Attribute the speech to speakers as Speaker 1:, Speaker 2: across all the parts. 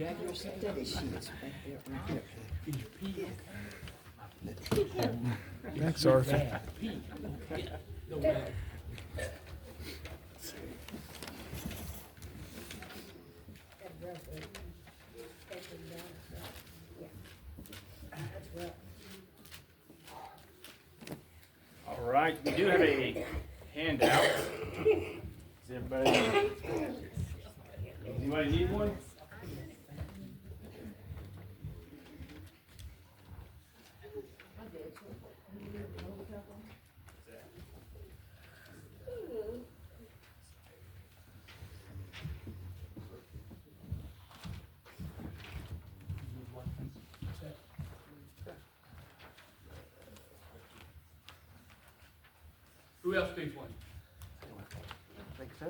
Speaker 1: That is sheets right there, right there.
Speaker 2: Thanks, Arthur.
Speaker 3: All right, we do have a handout. Does anybody need one?
Speaker 4: Who else needs one?
Speaker 2: Think so?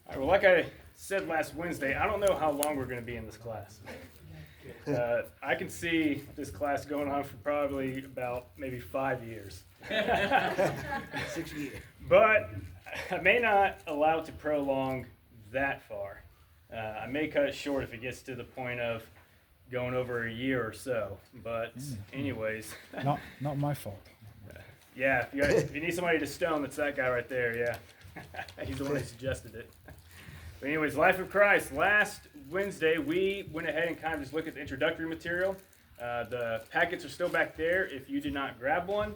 Speaker 3: All right, well, like I said last Wednesday, I don't know how long we're going to be in this class. I can see this class going on for probably about maybe 5 years.
Speaker 1: 6 years.
Speaker 3: But I may not allow it to prolong that far. I may cut it short if it gets to the point of going over a year or so. But anyways,
Speaker 2: Not my fault.
Speaker 3: yeah, if you need somebody to stone, that's that guy right there, yeah. He's the one who suggested it. But anyways, Life of Christ. Last Wednesday, we went ahead and kind of just looked at the introductory material. The packets are still back there. If you did not grab one,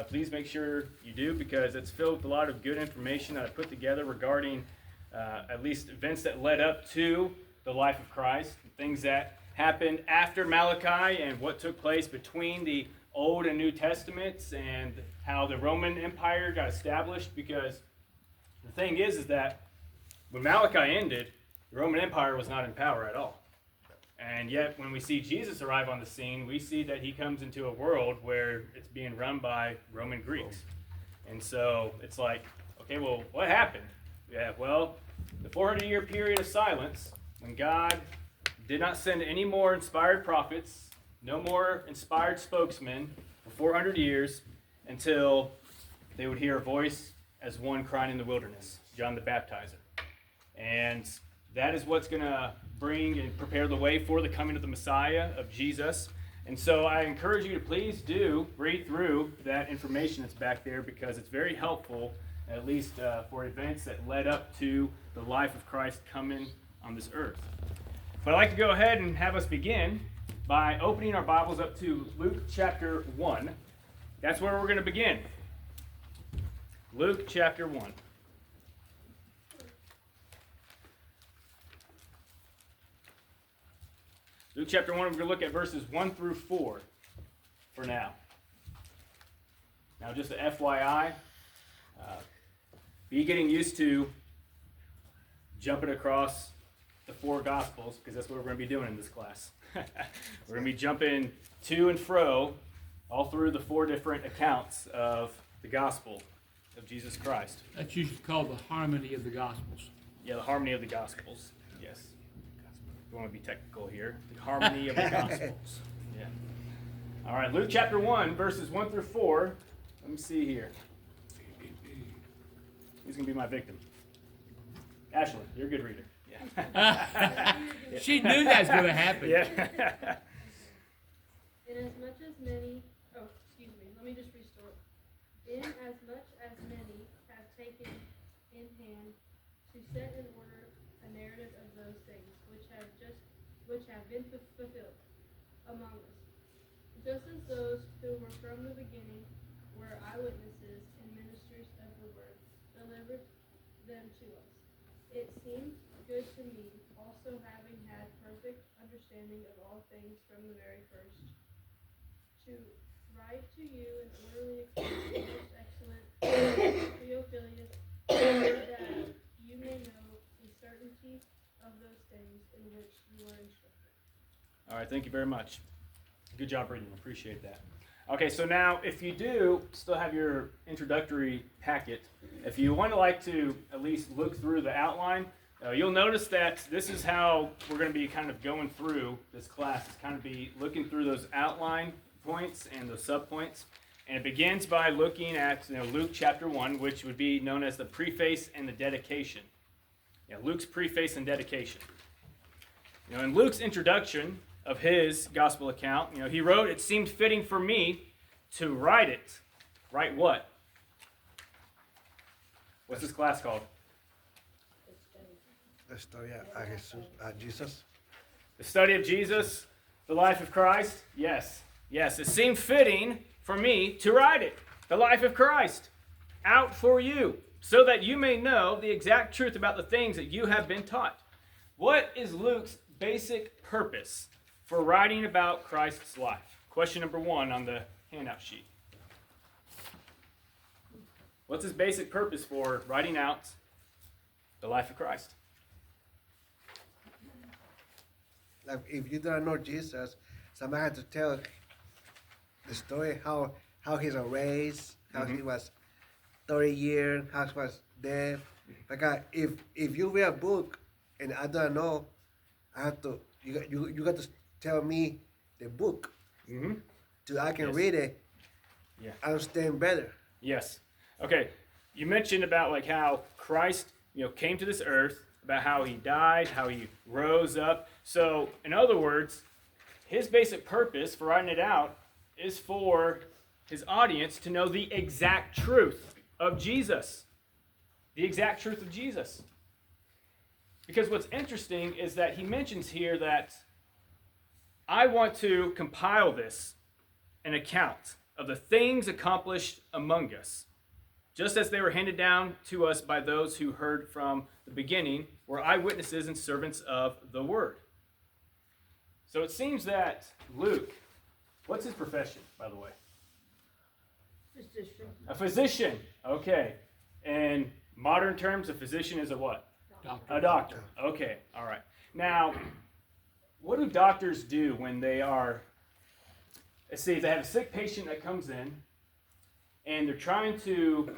Speaker 3: please make sure you do, because it's filled with a lot of good information that I put together regarding at least events that led up to the life of Christ, things that happened after Malachi and what took place between the Old and New Testaments, and how the Roman Empire got established. Because the thing is that when Malachi ended, the Roman Empire was not in power at all. And yet, when we see Jesus arrive on the scene, we see that he comes into a world where it's being run by Roman Greeks. And so it's like, okay, well, what happened? Yeah, well, the 400-year period of silence, when God did not send any more inspired prophets, no more inspired spokesmen for 400 years, until they would hear a voice as one crying in the wilderness, John the Baptizer. And that is what's going to bring and prepare the way for the coming of the Messiah, of Jesus. And so I encourage you to please do read through that information that's back there, because it's very helpful, at least for events that led up to the life of Christ coming on this earth. But I'd like to go ahead and have us begin by opening our Bibles up to Luke chapter 1. That's where we're going to begin. Luke chapter 1. Luke chapter 1, we're going to look at verses 1 through 4 for now. Now, just a FYI, be getting used to jumping across the 4 Gospels, because that's what we're going to be doing in this class. We're going to be jumping to and fro all through the 4 different accounts of the Gospel of Jesus Christ.
Speaker 4: That's usually called the harmony of the Gospels.
Speaker 3: Yeah, the harmony of the Gospels. Yes. We want to be technical here. The harmony of the Gospels. Yeah. All right, Luke chapter 1, verses 1 through 4. Let me see here. Who's going to be my victim? Ashley, you're a good reader. Yeah.
Speaker 4: She knew that was going to happen.
Speaker 3: Yeah.
Speaker 5: Inasmuch as many, let me just restore. Inasmuch as many have taken in hand to set in order a narrative of those things which have been fulfilled among us, just as those who were from the beginning were eyewitnesses and ministers of the word, delivered them to us. It seemed good to me, also having had perfect understanding of all things from the very first, to write to you an orderly account, most excellent Theophilus, that you may know the certainty of those things in which you are instructed.
Speaker 3: All right, thank you very much. Good job reading. Appreciate that. Okay, so now if you do still have your introductory packet, if you want to like to at least look through the outline, you'll notice that this is how we're going to be kind of going through this class. It's kind of be looking through those outline points and those subpoints. And it begins by looking at Luke chapter 1, which would be known as the preface and the dedication. Luke's preface and dedication. In Luke's introduction of his gospel account, he wrote, "It seemed fitting for me to write it." Write what? What's this class called?
Speaker 1: The story of Jesus.
Speaker 3: The study of Jesus, the life of Christ? Yes. Yes, it seemed fitting for me to write it. The life of Christ. Out for you, so that you may know the exact truth about the things that you have been taught. What is Luke's basic purpose for writing about Christ's life? Question number 1 on the handout sheet. What's his basic purpose for writing out the life of Christ?
Speaker 1: Like if you don't know Jesus, somebody had to tell the story how he's raised, how he was 30 years, how he was dead. Like if you read a book and I don't know, I have to you got to tell me the book so I can read it, understand better.
Speaker 3: Yes. Okay. You mentioned about like how Christ, came to this earth, about how he died, how he rose up. So, in other words, his basic purpose for writing it out is for his audience to know the exact truth of Jesus. The exact truth of Jesus. Because what's interesting is that he mentions here that I want to compile this, an account of the things accomplished among us, just as they were handed down to us by those who heard from the beginning, were eyewitnesses and servants of the word. So it seems that Luke, what's his profession, by the way?
Speaker 5: Physician.
Speaker 3: A physician. Okay. In modern terms, a physician is a what?
Speaker 4: Doctor.
Speaker 3: A doctor. Okay. All right. Now, what do doctors do when they are, let's see, if they have a sick patient that comes in and they're trying to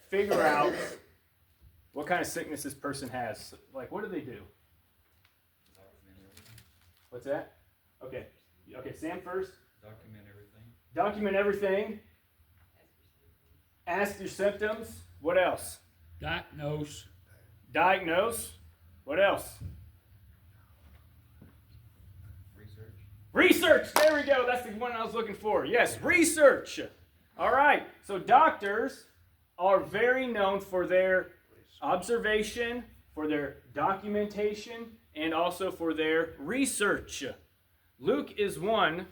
Speaker 3: figure out what kind of sickness this person has. Like, what do they do? What's that? Okay. Okay, Sam first.
Speaker 6: Document everything.
Speaker 3: Document everything. Ask your symptoms. What else?
Speaker 4: Diagnose.
Speaker 3: Diagnose. What else?
Speaker 6: Research.
Speaker 3: Research. There we go. That's the one I was looking for. Yes, research. All right. So doctors are very known for their observation, for their documentation, and also for their research. Luke is one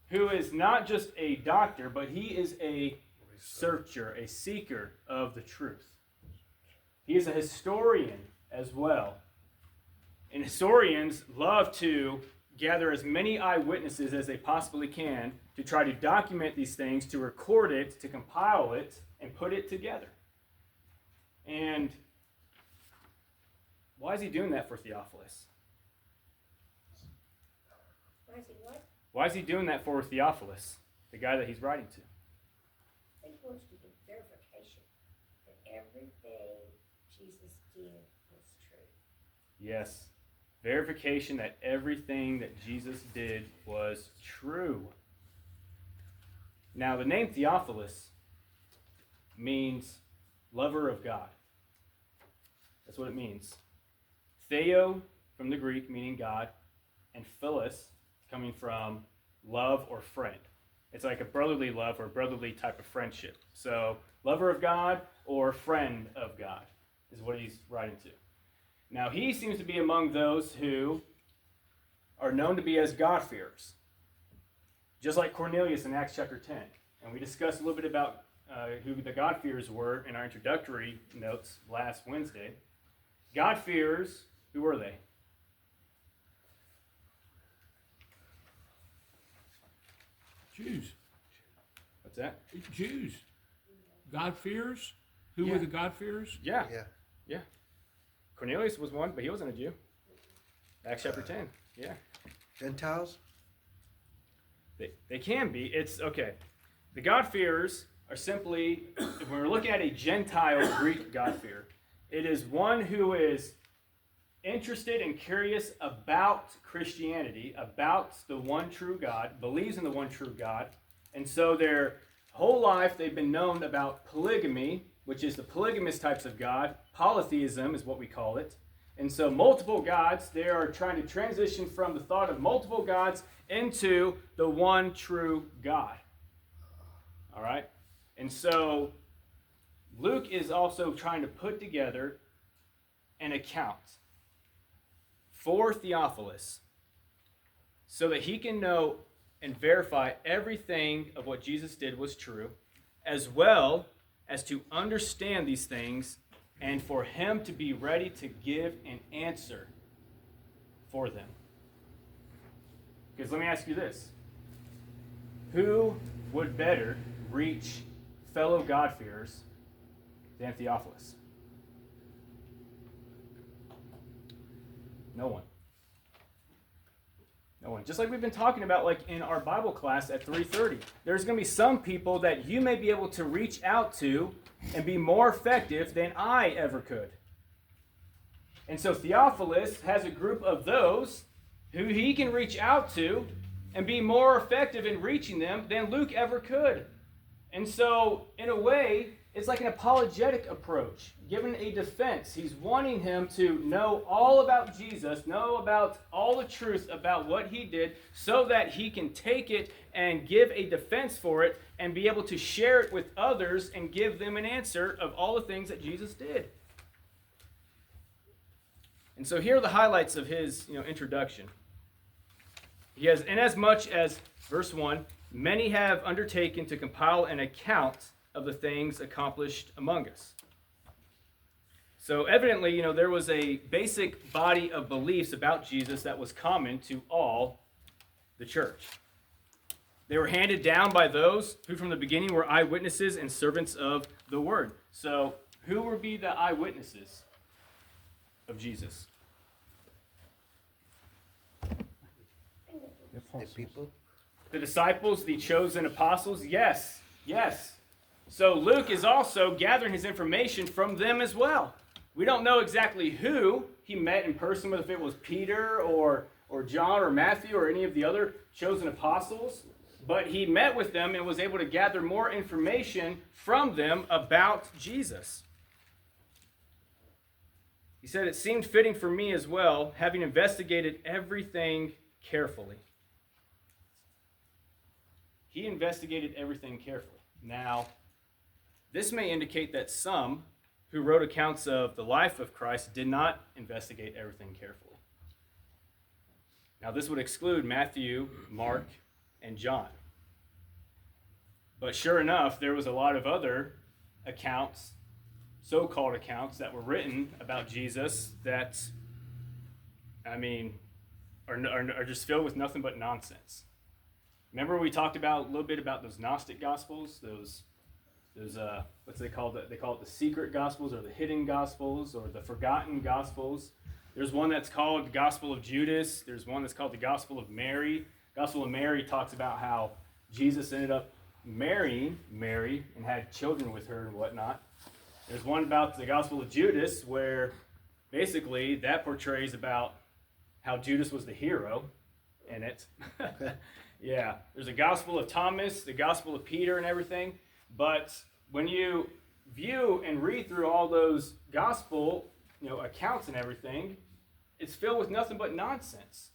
Speaker 3: who is not just a doctor, but he is a searcher, a seeker of the truth. He is a historian as well. And historians love to gather as many eyewitnesses as they possibly can to try to document these things, to record it, to compile it, and put it together. And why is he doing that for Theophilus?
Speaker 7: Why is he what?
Speaker 3: Why is he doing that for Theophilus, the guy that he's writing to?
Speaker 7: I think he wants to get verification that everything Jesus did was true.
Speaker 3: Yes. Verification that everything that Jesus did was true. Now, the name Theophilus means lover of God. That's what it means. Theo, from the Greek, meaning God, and philis, coming from love or friend. It's like a brotherly love or brotherly type of friendship. So, lover of God or friend of God is what he's writing to. Now, he seems to be among those who are known to be as God-fearers, just like Cornelius in Acts chapter 10. And we discussed a little bit about who the God-fearers were in our introductory notes last Wednesday. God-fearers, who were they?
Speaker 4: Jews.
Speaker 3: What's that?
Speaker 4: Jews. God-fearers? Who
Speaker 3: Yeah.
Speaker 4: were the God-fearers?
Speaker 3: Yeah.
Speaker 1: Yeah.
Speaker 3: Cornelius was one, but he wasn't a Jew. Acts chapter 10. Yeah.
Speaker 1: Gentiles.
Speaker 3: They can be. It's okay. The God-fearers are simply, if we're looking at a Gentile Greek God-fearer, it is one who is interested and curious about Christianity, about the one true God, believes in the one true God, and so their whole life they've been known about polygamy, which is the polygamous types of God. Polytheism is what we call it. And so multiple gods, they are trying to transition from the thought of multiple gods into the one true God. All right? And so Luke is also trying to put together an account for Theophilus so that he can know and verify everything of what Jesus did was true, as well as to understand these things and for him to be ready to give an answer for them. Because let me ask you this. Who would better reach fellow God-fearers than Theophilus? No one. No one. Just like we've been talking about, like in our Bible class at 3:30, there's going to be some people that you may be able to reach out to and be more effective than I ever could. And so Theophilus has a group of those who he can reach out to and be more effective in reaching them than Luke ever could. And so, in a way, it's like an apologetic approach, given a defense. He's wanting him to know all about Jesus, know about all the truth about what he did, so that he can take it and give a defense for it and be able to share it with others and give them an answer of all the things that Jesus did. And so here are the highlights of his introduction. He has, inasmuch as, verse 1, many have undertaken to compile an account of the things accomplished among us. So evidently, there was a basic body of beliefs about Jesus that was common to all the church. They were handed down by those who from the beginning were eyewitnesses and servants of the word. So who would be the eyewitnesses of Jesus?
Speaker 1: The people.
Speaker 3: The disciples, the chosen apostles? Yes. So Luke is also gathering his information from them as well. We don't know exactly who he met in person with, if it was Peter or John or Matthew or any of the other chosen apostles, but he met with them and was able to gather more information from them about Jesus. He said, "It seemed fitting for me as well, having investigated everything carefully." He investigated everything carefully. Now, this may indicate that some who wrote accounts of the life of Christ did not investigate everything carefully. Now, this would exclude Matthew, Mark, and John. But sure enough, there was a lot of other accounts, so-called accounts, that were written about Jesus that, are just filled with nothing but nonsense. Remember we talked about a little bit about those Gnostic Gospels, those what's they call it? They call it the secret Gospels or the hidden Gospels or the forgotten Gospels. There's one that's called the Gospel of Judas. There's one that's called the Gospel of Mary. Gospel of Mary talks about how Jesus ended up marrying Mary and had children with her and whatnot. There's one about the Gospel of Judas where basically that portrays about how Judas was the hero in it. Yeah, there's a Gospel of Thomas, the Gospel of Peter and everything. But when you view and read through all those gospel, accounts and everything, it's filled with nothing but nonsense.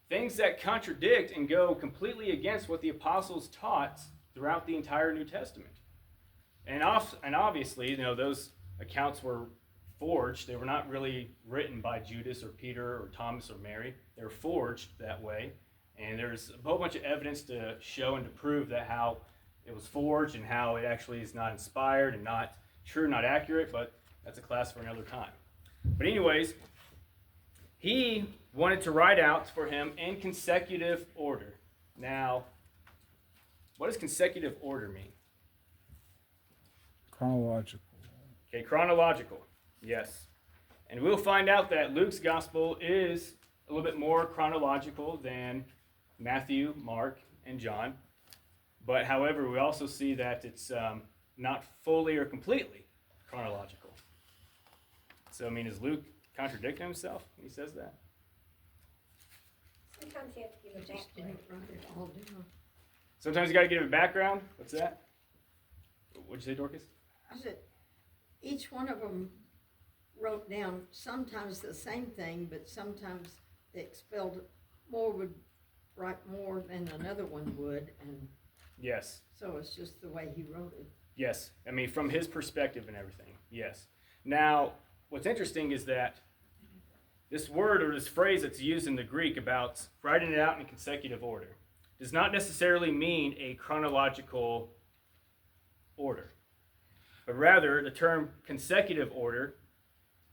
Speaker 3: Things that contradict and go completely against what the apostles taught throughout the entire New Testament. And obviously, those accounts were forged. They were not really written by Judas or Peter or Thomas or Mary. They were forged that way. And there's a whole bunch of evidence to show and to prove that how it was forged and how it actually is not inspired and not true, not accurate, but that's a class for another time. But anyways, he wanted to write out for him in consecutive order. Now, what does consecutive order mean?
Speaker 2: Chronological.
Speaker 3: Okay, chronological, yes. And we'll find out that Luke's gospel is a little bit more chronological than Matthew, Mark, and John. But however, we also see that it's not fully or completely chronological. So, I mean, is Luke contradicting himself when he says that?
Speaker 7: Sometimes you have to give a
Speaker 8: Just
Speaker 7: background.
Speaker 8: didn't write it all down.
Speaker 3: Sometimes you got to give a background. What's that? What'd you say, Dorcas?
Speaker 8: I said, each one of them wrote down sometimes the same thing, but sometimes the expelled more would write more than another one would, and
Speaker 3: Yes.
Speaker 8: so it's just the way he wrote it.
Speaker 3: Yes. I mean, from his perspective and everything. Yes. Now, what's interesting is that this word or this phrase that's used in the Greek about writing it out in consecutive order does not necessarily mean a chronological order, but rather the term consecutive order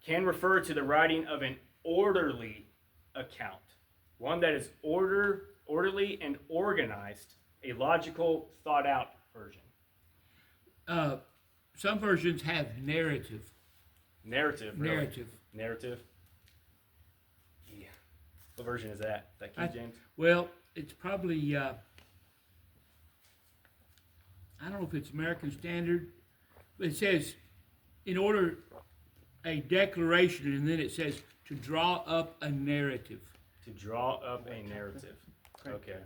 Speaker 3: can refer to the writing of an orderly account, one that is orderly and organized, a logical, thought-out version.
Speaker 4: Some versions have narrative.
Speaker 3: Narrative, really.
Speaker 4: Narrative.
Speaker 3: Narrative. Yeah. What version is that? Is that King James?
Speaker 4: Well, it's probably, I don't know if it's American Standard, but it says, in order, a declaration, and then it says, to draw up a narrative.
Speaker 3: To draw up a narrative. Okay.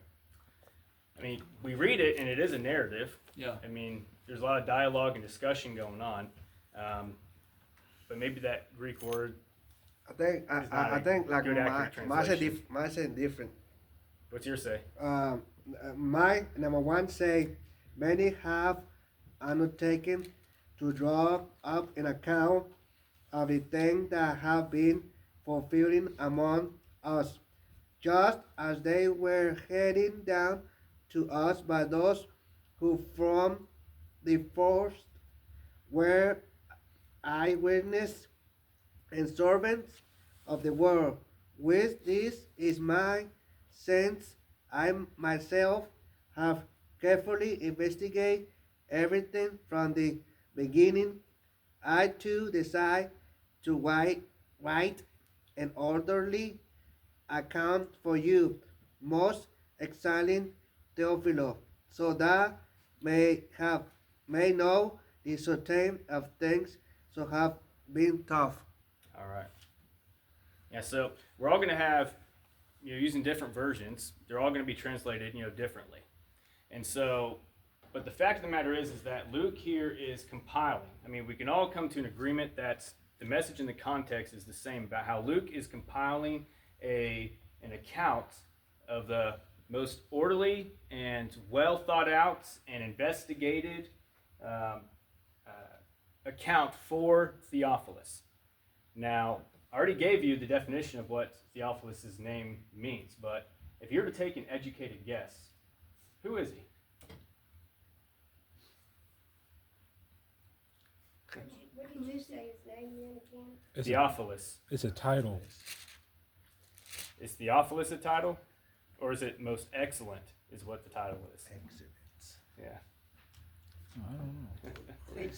Speaker 3: I mean, we read it, and it is a narrative.
Speaker 4: Yeah.
Speaker 3: I mean, there's a lot of dialogue and discussion going on. But maybe that Greek word,
Speaker 1: I think
Speaker 3: It's not
Speaker 1: I
Speaker 3: a
Speaker 1: think like
Speaker 3: good, accurate translation.
Speaker 1: mine say different.
Speaker 3: what's yours say?
Speaker 1: My number one say many have undertaken to draw up an account of the things that have been fulfilling among us, just as they were heading down to us by those who from the first were eyewitnesses and servants of the world. With this is my sense. I myself have carefully investigated everything from the beginning. I too decide to write an orderly account for you, most excellent Theophilo, so that may know the certain of things so have been taught.
Speaker 3: All right. Yeah, so we're all going to have, using different versions, they're all going to be translated, differently. And so, but the fact of the matter is that Luke here is compiling. I mean, we can all come to an agreement that the message and the context is the same about how Luke is compiling an account of the most orderly and well thought out and investigated account for Theophilus. Now, I already gave you the definition of what Theophilus' name means, but if you were to take an educated guess, who is he?
Speaker 7: What did you say his name then again?
Speaker 2: It's
Speaker 3: Theophilus.
Speaker 2: it's a title.
Speaker 3: Is Theophilus a title? Or is it most excellent is what the title is?
Speaker 1: Exhibits.
Speaker 3: Yeah.
Speaker 2: I don't know.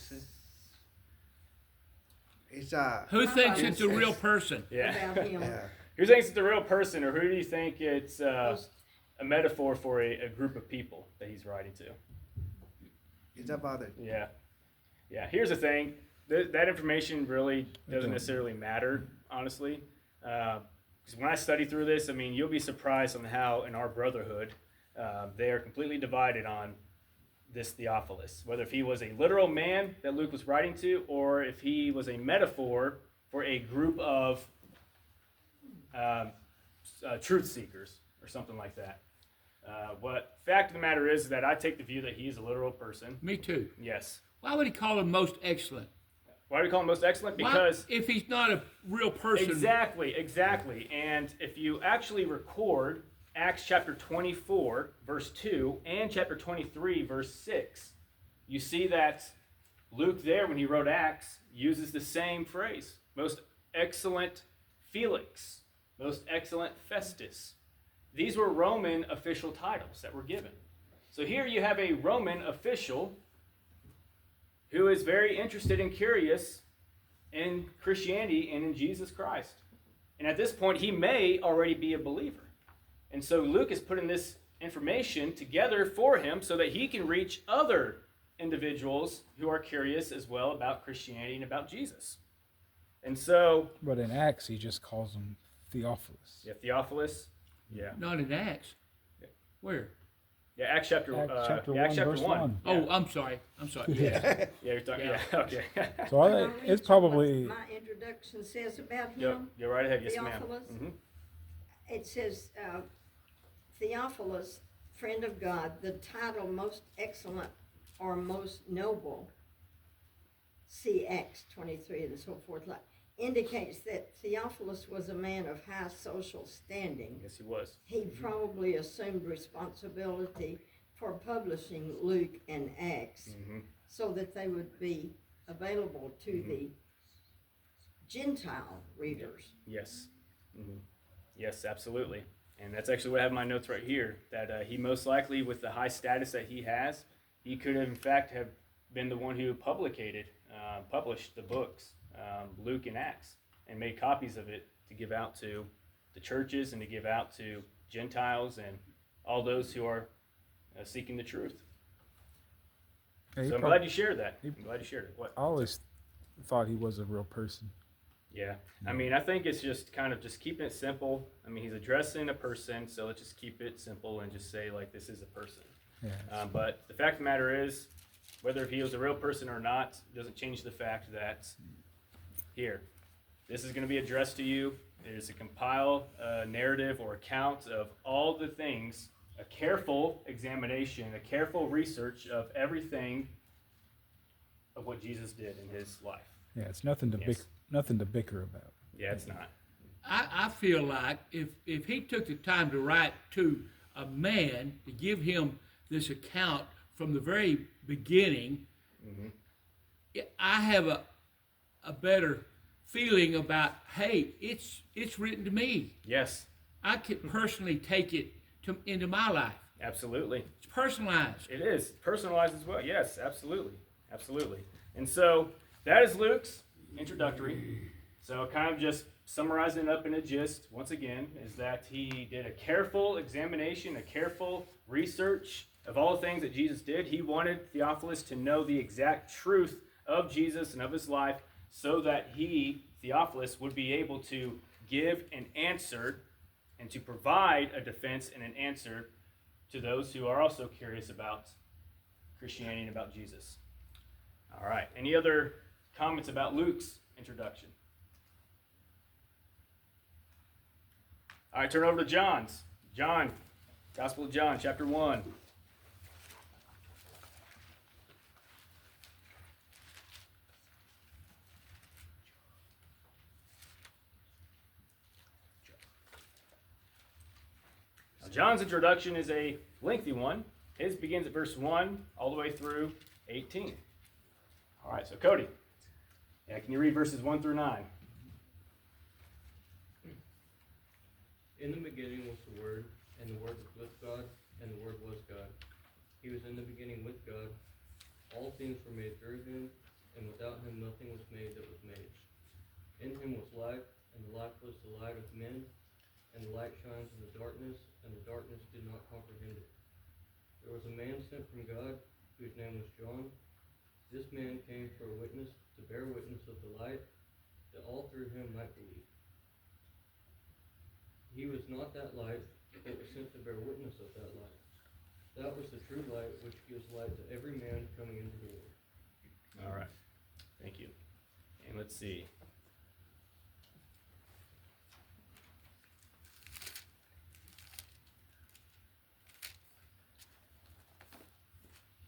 Speaker 1: It's a
Speaker 4: Who thinks it's a real person?
Speaker 3: Yeah.
Speaker 8: About him.
Speaker 1: yeah.
Speaker 3: Who thinks it's a real person, or who do you think it's
Speaker 8: Most-
Speaker 3: a metaphor for a group of people that he's writing to?
Speaker 1: It's about it.
Speaker 3: Yeah. Yeah. Here's the thing. That information really doesn't necessarily matter, honestly. Because when I study through this, I mean, you'll be surprised on how in our brotherhood, they are completely divided on this Theophilus. Whether if he was a literal man that Luke was writing to, or if he was a metaphor for a group of truth seekers or something like that. What fact of the matter is that I take the view that he is a literal person.
Speaker 4: Me too.
Speaker 3: Yes.
Speaker 4: Why would he call him most excellent?
Speaker 3: Why do we call him most excellent?
Speaker 4: Why-
Speaker 3: Because
Speaker 4: if he's not a real person,
Speaker 3: exactly. And if you actually record Acts chapter 24, verse 2, and chapter 23, verse 6, you see that Luke there, when he wrote Acts, uses the same phrase. Most excellent Felix. Most excellent Festus. These were Roman official titles that were given. So here you have a Roman official who is very interested and curious in Christianity and in Jesus Christ. And at this point, he may already be a believer. And so Luke is putting this information together for him so that he can reach other individuals who are curious as well about Christianity and about Jesus. And so,
Speaker 2: But in Acts, he just calls him Theophilus.
Speaker 3: yeah, Theophilus, yeah,
Speaker 4: Not in Acts.
Speaker 3: Yeah.
Speaker 4: Where?
Speaker 3: yeah, Acts chapter,
Speaker 2: Acts
Speaker 3: yeah, Acts chapter
Speaker 2: verse
Speaker 3: 1.
Speaker 2: 1.
Speaker 3: Yeah.
Speaker 4: Oh, I'm sorry.
Speaker 3: Yeah, you're talking, yeah, okay.
Speaker 2: So I
Speaker 8: Can I
Speaker 2: think
Speaker 8: read
Speaker 2: it's
Speaker 8: you
Speaker 2: probably
Speaker 8: what my introduction says about
Speaker 3: Yep,
Speaker 8: him.
Speaker 3: you're right ahead, yes ma'am.
Speaker 8: Theophilus?
Speaker 3: Mhm.
Speaker 8: It says, Theophilus, friend of God, the title most excellent or most noble, see Acts 23 and so forth, like, indicates that Theophilus was a man of high social standing.
Speaker 3: Yes, he was.
Speaker 8: He probably assumed responsibility for publishing Luke and Acts
Speaker 3: Mhm.
Speaker 8: so that they would be available to the Gentile readers.
Speaker 3: Yes. Mhm. Yes, absolutely. And that's actually what I have in my notes right here, that he most likely, with the high status that he has, he could have, in fact, have been the one who published the books, Luke and Acts, and made copies of it to give out to the churches and to give out to Gentiles and all those who are seeking the truth.
Speaker 2: Yeah, he
Speaker 3: So I'm
Speaker 2: prob-
Speaker 3: glad you shared that. I'm glad you shared it. What?
Speaker 2: I always thought he was a real person.
Speaker 3: Yeah, I mean, I think it's just kind of just keeping it simple. I mean, he's addressing a person, so let's just keep it simple and just say, like, this is a person.
Speaker 2: Yeah.
Speaker 3: But the fact of the matter is, whether he was a real person or not, doesn't change the fact that here, this is going to be addressed to you. It is a compiled narrative or account of all the things, a careful examination, a careful research of everything of what Jesus did in his life.
Speaker 2: Yeah, it's nothing to
Speaker 3: Yes.
Speaker 2: nothing to bicker about.
Speaker 3: Yeah, it's not.
Speaker 4: I feel like if he took the time to write to a man to give him this account from the very beginning, I have a better feeling about, hey, it's written to me.
Speaker 3: Yes,
Speaker 4: I could personally take it into my life.
Speaker 3: absolutely.
Speaker 4: It's personalized.
Speaker 3: It is personalized as well. Yes, absolutely, absolutely. And so that is Luke's introductory. So kind of just summarizing it up in a gist, once again, is that he did a careful examination, a careful research of all the things that Jesus did. He wanted Theophilus to know the exact truth of Jesus and of his life so that he, Theophilus, would be able to give an answer and to provide a defense and an answer to those who are also curious about Christianity and about Jesus. All right. Any other comments about Luke's introduction? All right, turn over to John's. John, Gospel of John, chapter 1. Now, John's introduction is a lengthy one. His begins at verse 1 all the way through 18. All right, so Cody, can you read verses 1 through 9?
Speaker 9: In the beginning was the Word, and the Word was with God, and the Word was God. He was in the beginning with God. All things were made through him, and without him nothing was made that was made. In him was life, and the life was the light of men, and the light shines in the darkness, and the darkness did not comprehend it. There was a man sent from God, whose name was John. This man came for a witness, to bear witness of the light, that all through him might believe. He was not that light, but was sent to bear witness of that light. That was the true light, which gives light to every man coming into the world.
Speaker 3: All right. Thank you. And let's see.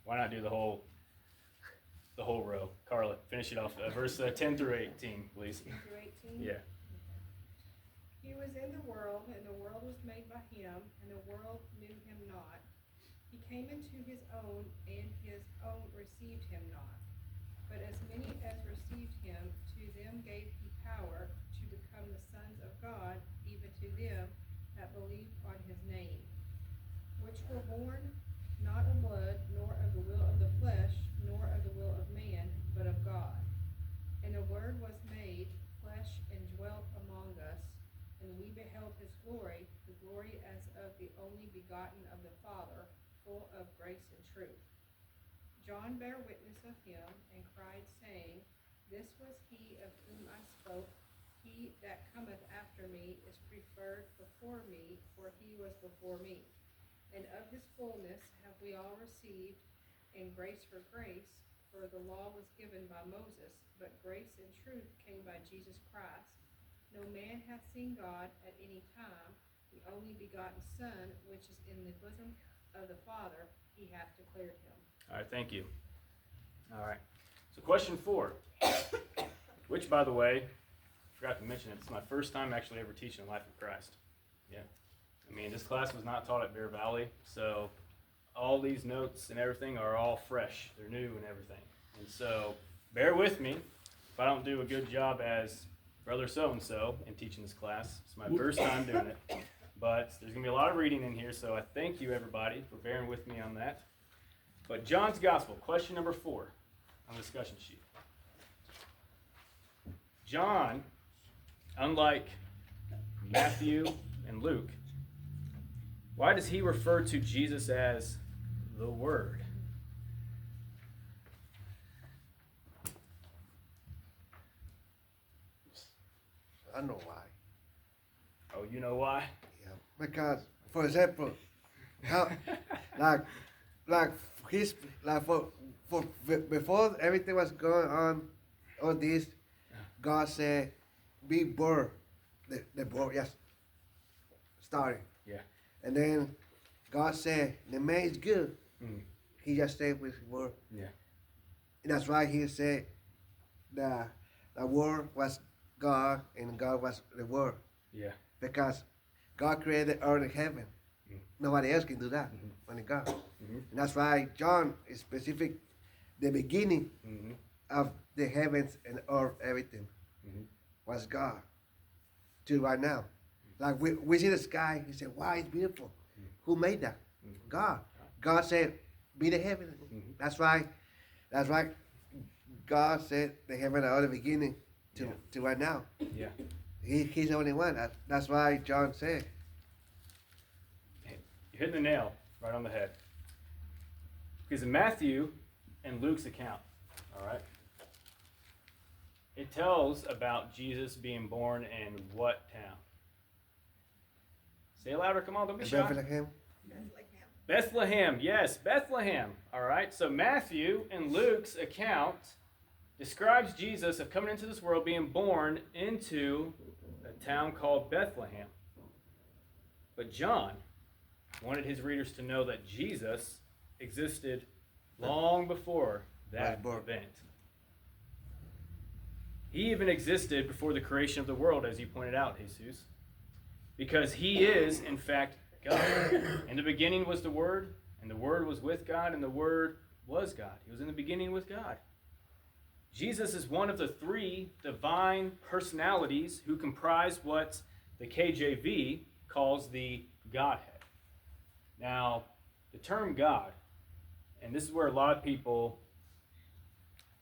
Speaker 3: Why not do the whole row? Carla, finish it off. Verse 10 through 18, please.
Speaker 10: 10 through 18?
Speaker 3: Yeah.
Speaker 10: He was in the world, and the world was made by him, and the world knew him not. He came into his own, and his own received him not. But as many as received him, to them gave he power to become the sons of God, even to them that believe on his name, which were born not of blood, nor of the will of the flesh, nor of the will of man, but of God. And the Word was made flesh and dwelt among us, and we beheld his glory, the glory as of the only begotten of the Father, full of grace and truth. John bare witness of him, and cried, saying, This was he of whom I spoke. He that cometh after me is preferred before me, for he was before me. And of his fullness have we all received, and grace for grace. For the law was given by Moses, but grace and truth came by Jesus Christ. No man hath seen God at any time. The only begotten Son, which is in the bosom of the Father, he hath declared him.
Speaker 3: All right, thank you. All right. So question 4, which, by the way, I forgot to mention it. It's my first time actually ever teaching Life of Christ. Yeah. I mean, this class was not taught at Bear Valley, so all these notes and everything are all fresh. They're new and everything. And so bear with me if I don't do a good job as Brother so-and-so in teaching this class. It's my first time doing it. But there's going to be a lot of reading in here, so I thank you, everybody, for bearing with me on that. But John's Gospel, question number 4 on the discussion sheet. John, unlike Matthew and Luke, why does he refer to Jesus as the Word?
Speaker 1: I know why.
Speaker 3: Oh, you know why?
Speaker 1: Yeah, because, for example, how, like his, like for before everything was going on, all this, God said, "Be born." The born, yes, starting.
Speaker 3: Yeah.
Speaker 1: And then God said, "The man is good."
Speaker 3: Mm.
Speaker 1: He just stayed with his word.
Speaker 3: Yeah.
Speaker 1: And that's why he said the word was God and God was the word.
Speaker 3: Yeah.
Speaker 1: Because God created earth and heaven.
Speaker 3: Mm.
Speaker 1: Nobody else can do that, only God.
Speaker 3: Mm-hmm.
Speaker 1: And that's why John is specific, the beginning
Speaker 3: Mm-hmm.
Speaker 1: of the heavens and earth, everything
Speaker 3: Mm-hmm.
Speaker 1: was God. To right now. Like we see the sky, he said, wow, it's beautiful. Who made that? God. God said, be the heaven.
Speaker 3: Mhm.
Speaker 1: That's why God said the heaven are the beginning to right now.
Speaker 3: Yeah.
Speaker 1: He's the only one. That's why John said.
Speaker 3: You're hitting the nail right on the head. Because in Matthew and Luke's account, all right, it tells about Jesus being born in what town? Say it louder, come on, don't be shy.
Speaker 1: Bethlehem.
Speaker 3: Bethlehem, yes, Bethlehem. All right, so Matthew and Luke's account describes Jesus of coming into this world being born into a town called Bethlehem. But John wanted his readers to know that Jesus existed long before that event. He even existed before the creation of the world, as you pointed out, Jesus. Because he is, in fact, God. In the beginning was the Word, and the Word was with God, and the Word was God. He was in the beginning with God. Jesus is one of the 3 divine personalities who comprise what the KJV calls the Godhead. Now, the term God, and this is where a lot of people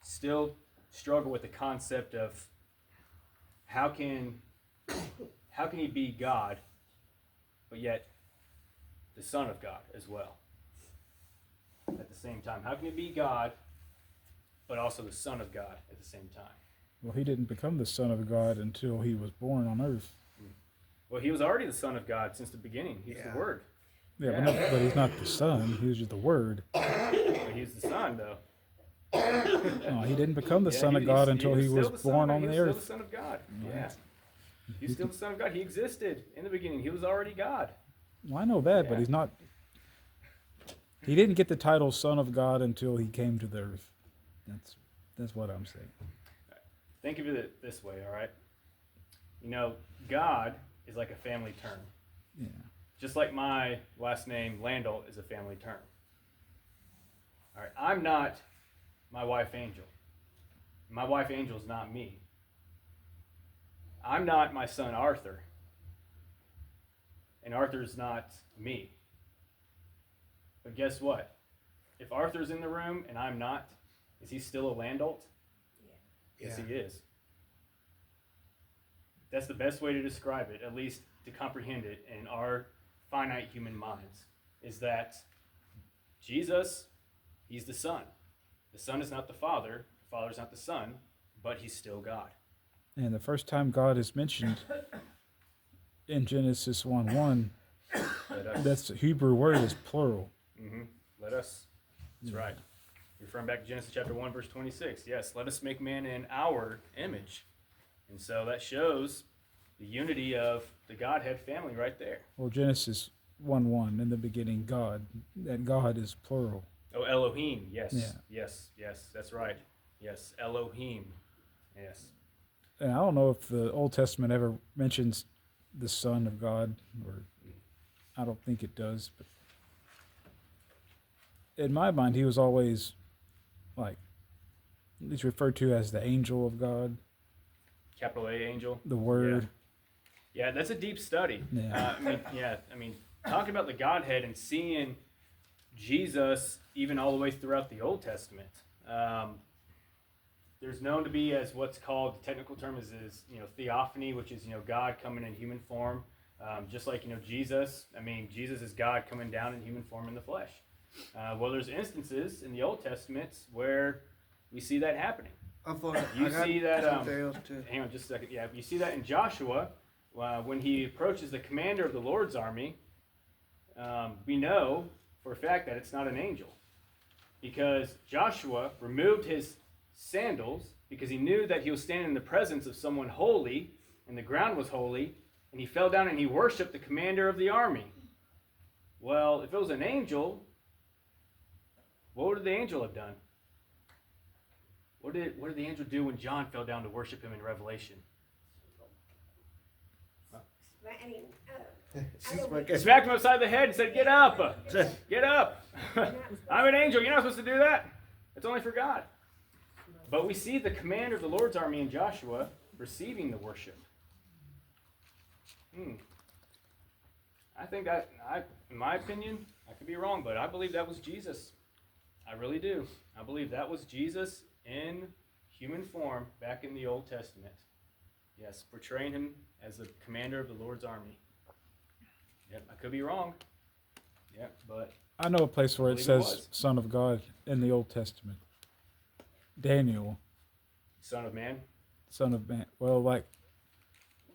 Speaker 3: still struggle with the concept of how can he be God, but yet the Son of God as well at the same time? How can he be God, but also the Son of God at the same time?
Speaker 2: Well, he didn't become the Son of God until he was born on earth.
Speaker 3: Well, he was already the Son of God since the beginning. He's the Word.
Speaker 2: Yeah, but he's not the Son. He was just the Word.
Speaker 3: But he's the Son, though.
Speaker 2: No, he didn't become the Son of God until he was born on the
Speaker 3: earth. He was
Speaker 2: earth.
Speaker 3: still the Son of God. Yeah. He's still the Son of God. He existed in the beginning. He was already God.
Speaker 2: Well, I know that, but he's not. He didn't get the title Son of God until he came to the earth. That's what I'm saying.
Speaker 3: Think of it this way, all right? You know, God is like a family term.
Speaker 2: Yeah.
Speaker 3: Just like my last name, Landolt, is a family term. All right, I'm not my wife, Angel. My wife, Angel, is not me. I'm not my son, Arthur. And Arthur's not me. But guess what? If Arthur's in the room and I'm not, is he still a Landolt? Yes, he is. That's the best way to describe it, at least to comprehend it in our finite human minds is that Jesus, he's the Son. The Son is not the Father is not the Son, but he's still God.
Speaker 2: And the first time God is mentioned in Genesis 1:1, that's the Hebrew word is plural.
Speaker 3: Mm-hmm. Let us. That's right. Referring back to Genesis chapter 1, verse 26. Yes, let us make man in our image. And so that shows the unity of the Godhead family right there.
Speaker 2: Well, Genesis 1:1, in the beginning, God. That God is plural.
Speaker 3: Oh, Elohim. Yes.
Speaker 2: Yeah.
Speaker 3: Yes. That's right. Yes. Elohim. Yes.
Speaker 2: And I don't know if the Old Testament ever mentions the Son of God, or I don't think it does. But in my mind, he was always like, he's referred to as the angel of God,
Speaker 3: Capital A angel.
Speaker 2: the Word.
Speaker 3: Yeah, that's a deep study.
Speaker 2: Yeah.
Speaker 3: I mean, talking about the Godhead and seeing Jesus even all the way throughout the Old Testament. There's known to be as what's called, the technical term is theophany, which is God coming in human form, just like Jesus. I mean, Jesus is God coming down in human form in the flesh. Well, there's instances in the Old Testament where we see that happening. You see that. Hang on, just a second. Yeah, you see that in Joshua when he approaches the commander of the Lord's army. We know for a fact that it's not an angel, because Joshua removed his sandals because he knew that he was standing in the presence of someone holy, and the ground was holy, and he fell down and he worshipped the commander of the army. Well, if it was an angel, what would the angel have done? What did the angel do when John fell down to worship him in Revelation? Smacked him upside the head and said, "Get up! Get up! I'm an angel. You're not supposed to do that. It's only for God." But we see the commander of the Lord's army in Joshua receiving the worship. I think that, in my opinion, I could be wrong, but I believe that was Jesus. I really do. I believe that was Jesus in human form back in the Old Testament. Yes, portraying him as the commander of the Lord's army. Yep, I could be wrong. Yep, but
Speaker 2: I know a place where it
Speaker 3: believe it
Speaker 2: says
Speaker 3: was.
Speaker 2: Son of God in the Old Testament. Daniel,
Speaker 3: Son of Man.
Speaker 2: Son of Man. Well, like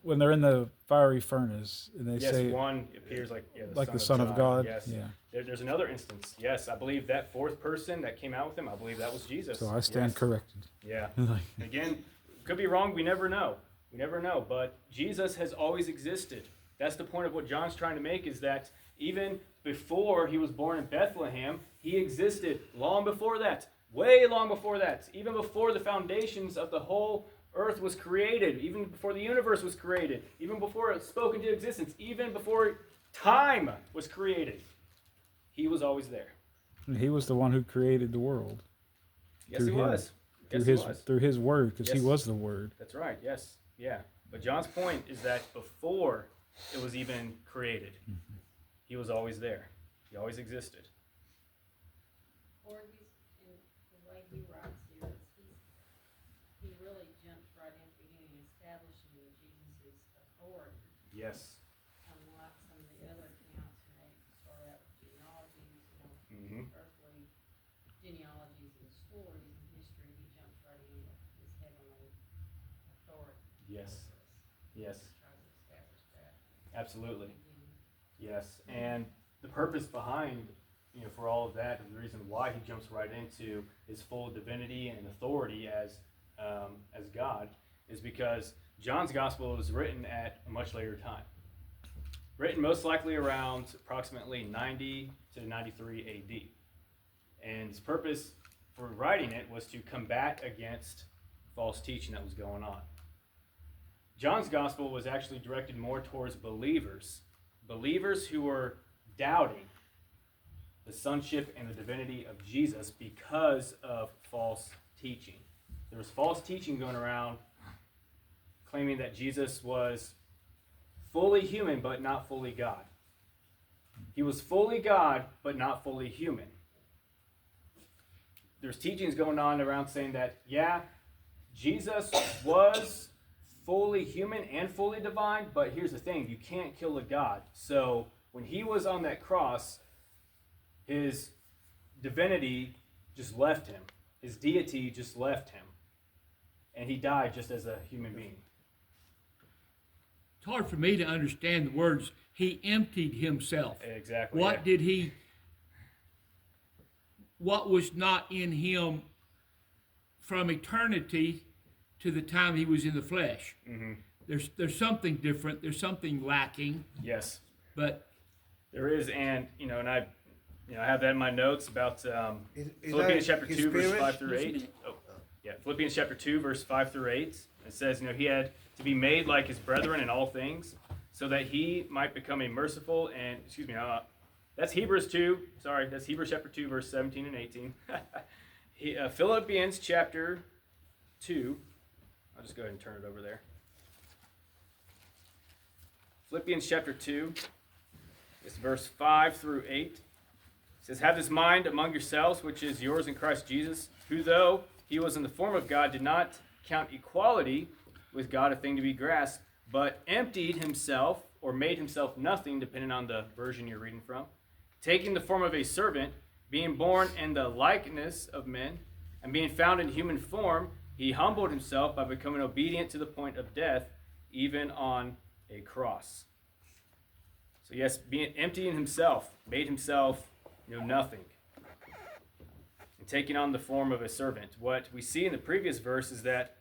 Speaker 2: when they're in the fiery furnace and they
Speaker 3: Yes,
Speaker 2: say
Speaker 3: one appears like
Speaker 2: the Son of God.
Speaker 3: Yes.
Speaker 2: Yeah.
Speaker 3: There's another instance. Yes, I believe that fourth person that came out with him, I believe that was Jesus.
Speaker 2: So I stand
Speaker 3: Yes.
Speaker 2: corrected.
Speaker 3: Yeah.
Speaker 2: Like,
Speaker 3: Again, could be wrong. We never know. We never know. But Jesus has always existed. That's the point of what John's trying to make, is that even before he was born in Bethlehem, he existed long before that. Way long before that. Even before the foundations of the whole earth was created. Even before the universe was created. Even before it spoke into existence. Even before time was created. He was always there.
Speaker 2: he was the one who created the world.
Speaker 3: Yes,
Speaker 2: Through
Speaker 3: he
Speaker 2: him.
Speaker 3: was.
Speaker 2: Through
Speaker 3: Yes,
Speaker 2: his
Speaker 3: he was.
Speaker 2: through his word, because he
Speaker 3: Yes.
Speaker 2: was the word.
Speaker 3: That's right, yes. Yeah. But John's point is that before it was even created, he was always there. He always existed.
Speaker 11: Or in the way he writes here, he really jumps right into beginning establishing Jesus' authority.
Speaker 3: Yes.
Speaker 11: Unlike some of the other accounts, start out with genealogies,
Speaker 3: Mm-hmm.
Speaker 11: earthly genealogies and stories and history, he jumps right in with his heavenly authority.
Speaker 3: Yes. Yes.
Speaker 11: Tries to establish that.
Speaker 3: Absolutely.
Speaker 11: Again.
Speaker 3: Yes. And the purpose behind, for all of that, and the reason why he jumps right into his full divinity and authority as God, is because John's gospel was written at a much later time. Written most likely around approximately 90 to 93 AD. And his purpose for writing it was to combat against false teaching that was going on. John's gospel was actually directed more towards believers who were doubting the sonship and the divinity of Jesus because of false teaching. There was false teaching going around claiming that Jesus was fully human but not fully God. He was fully God but not fully human. There's teachings going on around saying that, yeah, Jesus was fully human and fully divine, but here's the thing, you can't kill a God. So when he was on that cross, his divinity just left him. His deity just left him. And he died just as a human being.
Speaker 4: It's hard for me to understand the words, he emptied himself.
Speaker 3: Exactly.
Speaker 4: What what was not in him from eternity to the time he was in the flesh?
Speaker 3: Mm-hmm.
Speaker 4: There's something different. There's something lacking.
Speaker 3: Yes.
Speaker 4: But
Speaker 3: there is, and I have that in my notes about Philippians chapter 2, verse 5 through 8. Oh, yeah, Philippians chapter 2, verse 5 through 8. It says, he had to be made like his brethren in all things, so that he might become a merciful and, that's Hebrews 2. Sorry, that's Hebrews chapter 2, verse 17 and 18. Philippians chapter 2. I'll just go ahead and turn it over there. Philippians chapter 2. It's verse 5 through 8. It says, have this mind among yourselves, which is yours in Christ Jesus, who though he was in the form of God, did not count equality with God a thing to be grasped, but emptied himself, or made himself nothing, depending on the version you're reading from, taking the form of a servant, being born in the likeness of men, and being found in human form, he humbled himself by becoming obedient to the point of death, even on a cross. So yes, being emptying himself, made himself nothing, and taking on the form of a servant. What we see in the previous verse is that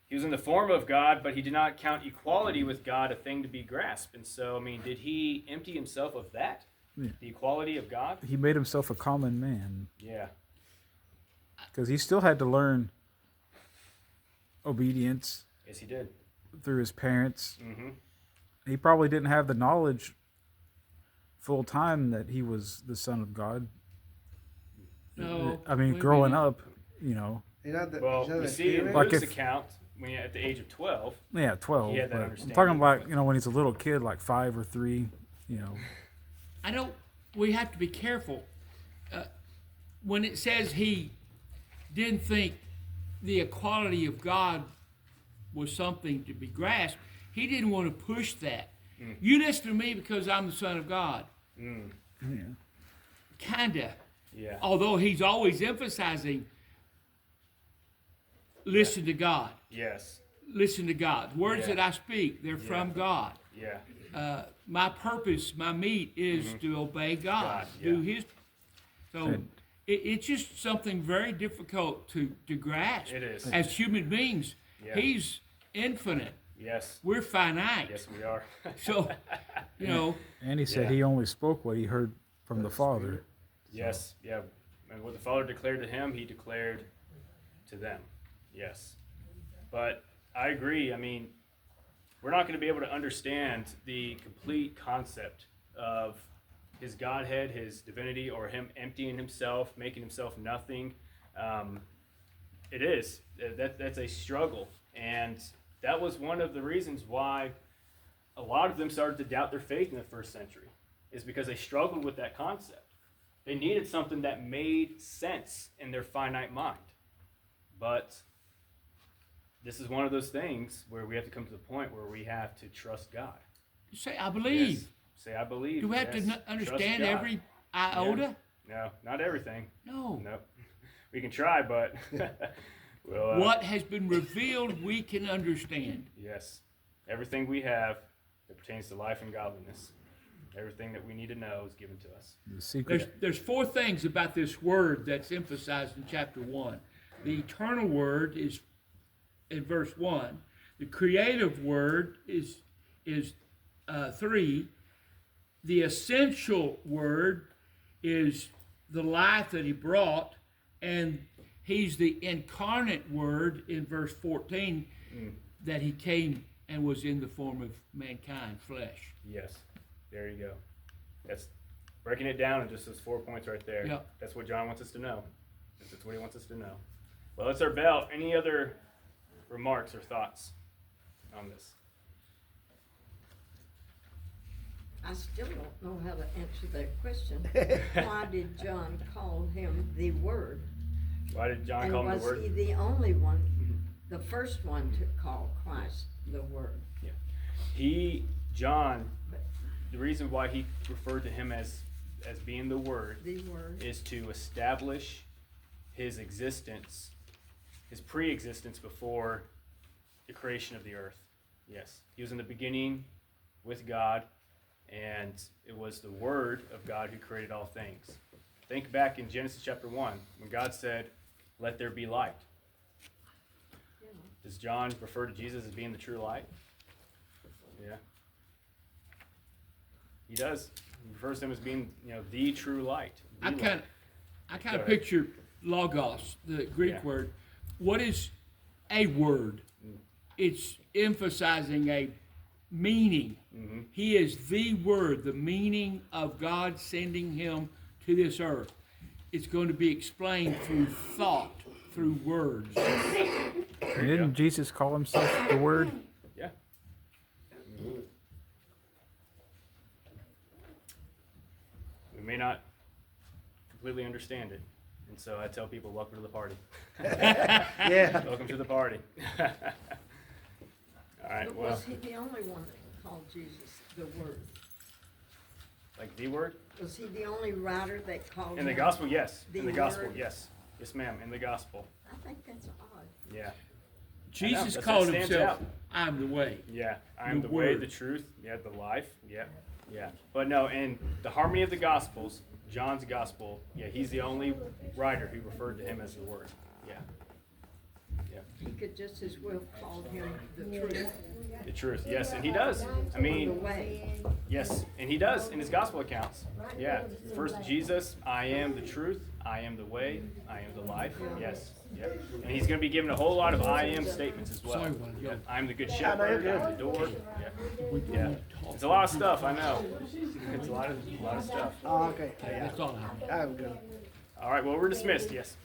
Speaker 3: he was in the form of God, but he did not count equality with God a thing to be grasped. And so, did he empty himself of that? Yeah. The equality of God?
Speaker 2: He made himself a common man.
Speaker 3: Yeah.
Speaker 2: Because he still had to learn obedience.
Speaker 3: Yes, he did.
Speaker 2: Through his parents.
Speaker 3: Mm-hmm.
Speaker 2: He probably didn't have the knowledge full time that he was the Son of God.
Speaker 4: No.
Speaker 2: Growing up,
Speaker 3: Well, we see in
Speaker 2: like
Speaker 3: Luke's account, when at the age of 12.
Speaker 2: Yeah, 12.
Speaker 3: He had that understanding.
Speaker 2: I'm talking about, when he's a little kid, like 5 or 3,
Speaker 4: we have to be careful. When it says he didn't think the equality of God was something to be grasped, he didn't want to push that. You listen to me because I'm the Son of God. Kinda.
Speaker 3: Yeah.
Speaker 4: Although he's always emphasizing, listen to God.
Speaker 3: Yes.
Speaker 4: Listen to God. Words that I speak, they're from God.
Speaker 3: Yeah.
Speaker 4: My purpose, my meat is to obey God. Do his. So it's just something very difficult to grasp.
Speaker 3: It is.
Speaker 4: As human beings, he's infinite.
Speaker 3: Yes.
Speaker 4: We're finite.
Speaker 3: Yes, we are.
Speaker 4: So,
Speaker 2: And he said he only spoke what he heard from the Father.
Speaker 3: Yes, yeah. And what the Father declared to him, he declared to them. Yes. But I agree. We're not going to be able to understand the complete concept of his Godhead, his divinity, or him emptying himself, making himself nothing. It is. That's a struggle. And that was one of the reasons why a lot of them started to doubt their faith in the first century, is because they struggled with that concept. They needed something that made sense in their finite mind. But this is one of those things where we have to come to the point where we have to trust God.
Speaker 4: Say, I believe.
Speaker 3: Yes. Say, I believe.
Speaker 4: Do we have to understand every iota?
Speaker 3: No, not everything.
Speaker 4: No.
Speaker 3: Nope. We can try, but
Speaker 4: what has been revealed, we can understand.
Speaker 3: Yes. Everything we have that pertains to life and godliness, everything that we need to know is given to us.
Speaker 2: The secret.
Speaker 4: There's 4 things about this word that's emphasized in chapter 1. The eternal word is in verse 1. The creative word is 3. The essential word is the life that he brought, and he's the incarnate word in verse 14, that he came and was in the form of mankind, flesh.
Speaker 3: Yes. There you go. That's breaking it down in just those 4 points right there.
Speaker 4: Yep.
Speaker 3: That's what John wants us to know. That's what he wants us to know. Well, it's our bell. Any other remarks or thoughts on this?
Speaker 8: I still don't know how to answer that question. Why did John call him the Word?
Speaker 3: Why did John
Speaker 8: And
Speaker 3: call him the
Speaker 8: was
Speaker 3: Word?
Speaker 8: he the only one the first one to call Christ the Word.
Speaker 3: John, the reason why he referred to him as being the Word
Speaker 8: The Word.
Speaker 3: is to establish his existence, his pre-existence before the creation of the earth. Yes, he was in the beginning with God, and it was the Word of God who created all things. Think back in Genesis chapter 1, when God said, "Let there be light." Does John refer to Jesus as being the true light? Yeah. He does. He refers to him as being, the true light.
Speaker 4: I
Speaker 3: The
Speaker 4: kind
Speaker 3: light.
Speaker 4: of picture logos, the Greek
Speaker 3: Yeah.
Speaker 4: word. What is a word? It's emphasizing a meaning.
Speaker 3: Mm-hmm.
Speaker 4: He is the Word, the meaning of God sending him to this earth. It's going to be explained through thought, through words.
Speaker 2: And didn't Jesus call himself the Word?
Speaker 3: Yeah. We may not completely understand it, and so I tell people, welcome to the party.
Speaker 1: Yeah.
Speaker 3: Welcome to the party. All right,
Speaker 8: But
Speaker 3: well,
Speaker 8: was he the only one that called Jesus the Word?
Speaker 3: like the word?
Speaker 8: Was he the only writer that called
Speaker 3: In the
Speaker 8: him
Speaker 3: gospel, yes.
Speaker 8: the
Speaker 3: In the gospel,
Speaker 8: Word?
Speaker 3: yes. Yes, ma'am, in the gospel.
Speaker 8: I think that's odd.
Speaker 3: Yeah.
Speaker 4: Jesus
Speaker 3: That's
Speaker 4: called
Speaker 3: what stands
Speaker 4: himself,
Speaker 3: out.
Speaker 4: I'm the way.
Speaker 3: Yeah, I am
Speaker 4: The
Speaker 3: the way,
Speaker 4: Word.
Speaker 3: the truth, the life. Yeah, yeah. But no, in the harmony of the Gospels, John's Gospel, he's the only writer who referred to him as the Word. Yeah,
Speaker 8: He could just as well call him the truth.
Speaker 3: the truth. Yes, and he does. I
Speaker 8: The
Speaker 3: mean,
Speaker 8: way.
Speaker 3: yes, and he does in his Gospel accounts. Yeah, first Jesus, I am the truth, I am the way, I am the life. Yes, yeah. And he's going to be given a whole lot of I am statements as well.
Speaker 4: Sorry, Juan.
Speaker 3: Yeah, I'm the good
Speaker 1: no,
Speaker 3: shepherd,
Speaker 1: you're
Speaker 3: I'm the door. Yeah. Yeah. It's a lot of stuff, I know. It's a lot of stuff.
Speaker 1: Oh, okay.
Speaker 4: That's all I have.
Speaker 1: I'm good.
Speaker 3: All right, well, we're dismissed, yes.